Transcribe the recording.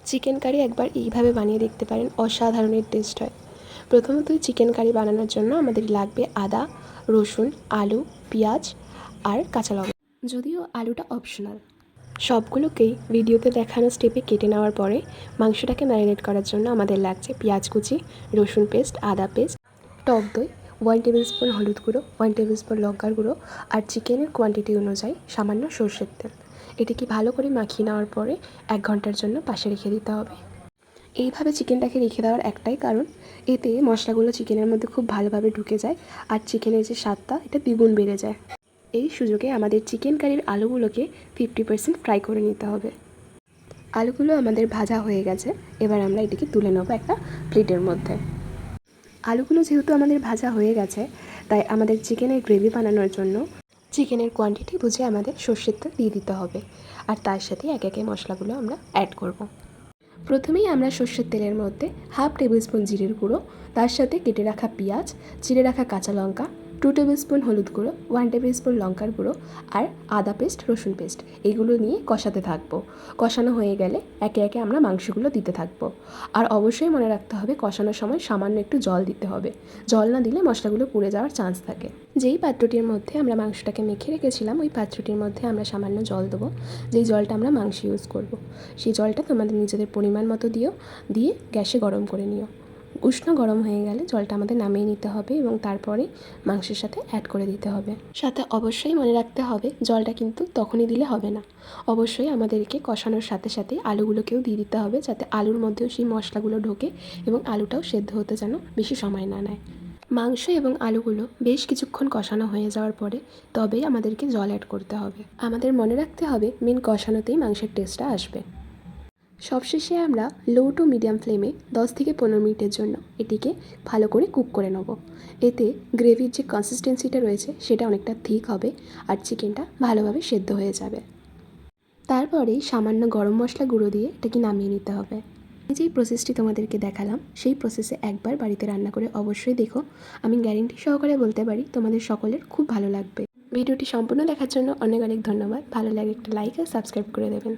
Chicken curry একবার এইভাবে বানিয়ে দেখতে পারেন, অসাধারণের টেস্ট হয়। প্রথমতই চিকেন কারি বানানোর জন্য আমাদের লাগবে আদা, রসুন, আলু, পেঁয়াজ আর কাঁচা লঙ্কা। যদিও আলুটা অপশনাল। সবগুলোকেই ভিডিওতে দেখানো স্টেপে কেটে নেওয়ার পরে মাংসটাকে ম্যারিনেট করার জন্য আমাদের লাগছে পেঁয়াজ কুচি, রসুন পেস্ট, আদা পেস্ট, টক দই, 1 টেবিল স্পুন হলুদ গুঁড়ো, 1 টেবিল স্পুন লঙ্কার গুঁড়ো আর চিকেনের কোয়ান্টিটি অনুযায়ী সামান্য সর্ষের তেল। এটিকে ভালো করে মাখিয়ে নেওয়ার পরে 1 ঘন্টার জন্য পাশে রেখে দিতে হবে। এইভাবে চিকেনটাকে রেখে দেওয়ার একটাই কারণ, এতে মশলাগুলো চিকেনের মধ্যে খুব ভালোভাবে ঢুকে যায় আর চিকেনের যে স্বাদটা এটা দ্বিগুণ বেড়ে যায়। এই সুযোগে আমাদের চিকেন কারির আলুগুলোকে 50% ফ্রাই করে নিতে হবে। আলুগুলো আমাদের ভাজা হয়ে গেছে, এবার আমরা এটিকে তুলে নেব একটা প্লেটের মধ্যে। আলুগুলো যেহেতু আমাদের ভাজা হয়ে গেছে, তাই আমাদের চিকেনের গ্রেভি বানানোর জন্য চিকেনের কোয়ান্টিটি বুঝে আমাদের সর্ষের তেল দিয়ে দিতে হবে আর তার সাথে একে একে মশলাগুলো আমরা অ্যাড করব। প্রথমেই আমরা সর্ষের তেলের মধ্যে 1/2 টেবিল স্পুন জিরের গুঁড়ো, তার সাথে কেটে রাখা পেঁয়াজ, চিড়ে রাখা কাঁচা লঙ্কা, 2 টেবিল স্পুন হলুদ গুঁড়ো, 1 টেবিল স্পুন লঙ্কার গুঁড়ো আর আদা পেস্ট, রসুন পেস্ট এইগুলো নিয়ে কষাতে থাকবো। কষানো হয়ে গেলে একে একে আমরা মাংসগুলো দিতে থাকবো। আর অবশ্যই মনে রাখতে হবে কষানোর সময় সামান্য একটু জল দিতে হবে। জল না দিলে মশলাগুলো পুড়ে যাওয়ার চান্স থাকে। যেই পাত্রটির মধ্যে আমরা মাংসটাকে মেখে রেখেছিলাম ওই পাত্রটির মধ্যে আমরা সামান্য জল দেবো। যেই জলটা আমরা মাংসে ইউজ করব, সেই জলটা তোমাদের নিজেদের পরিমাণ মতো দিয়ে গ্যাসে গরম করে নিও। উষ্ণ গরম হয়ে গেলে জলটা আমাদের নামিয়ে নিতে হবে এবং তারপরে মাংসের সাথে অ্যাড করে দিতে হবে। সাথে অবশ্যই মনে রাখতে হবে জলটা কিন্তু তখনই দিলে হবে না, অবশ্যই আমাদেরকে কষানোর সাথে সাথে আলুগুলোকেও দিয়ে দিতে হবে, যাতে আলুর মধ্যেও সেই মশলাগুলো ঢোকে এবং আলুটাও সেদ্ধ হতে যেন বেশি সময় না নেয়। মাংস এবং আলুগুলো বেশ কিছুক্ষণ কষানো হয়ে যাওয়ার পরে তবেই আমাদেরকে জল অ্যাড করতে হবে। আমাদের মনে রাখতে হবে মেন কষানোতেই মাংসের টেস্টটা আসবে। সবশেষে আমরা লো টু মিডিয়াম ফ্লেমে 10 থেকে 15 মিনিটের জন্য এটিকে ভালো করে কুক করে নেব। এতে গ্রেভির যে কনসিস্টেন্সিটা রয়েছে সেটা অনেকটা থিক হবে আর চিকেনটা ভালোভাবে সেদ্ধ হয়ে যাবে। তারপরেই সামান্য গরম মশলা গুঁড়ো দিয়ে এটাকে নামিয়ে নিতে হবে। যেই প্রসেসটি তোমাদেরকে দেখালাম সেই প্রসেসে একবার বাড়িতে রান্না করে অবশ্যই দেখো, আমি গ্যারেন্টি সহকারে বলতে পারি তোমাদের সকলের খুব ভালো লাগবে। ভিডিওটি সম্পূর্ণ দেখার জন্য অনেক অনেক ধন্যবাদ। ভালো লাগে একটা লাইক আর সাবস্ক্রাইব করে দেবেন।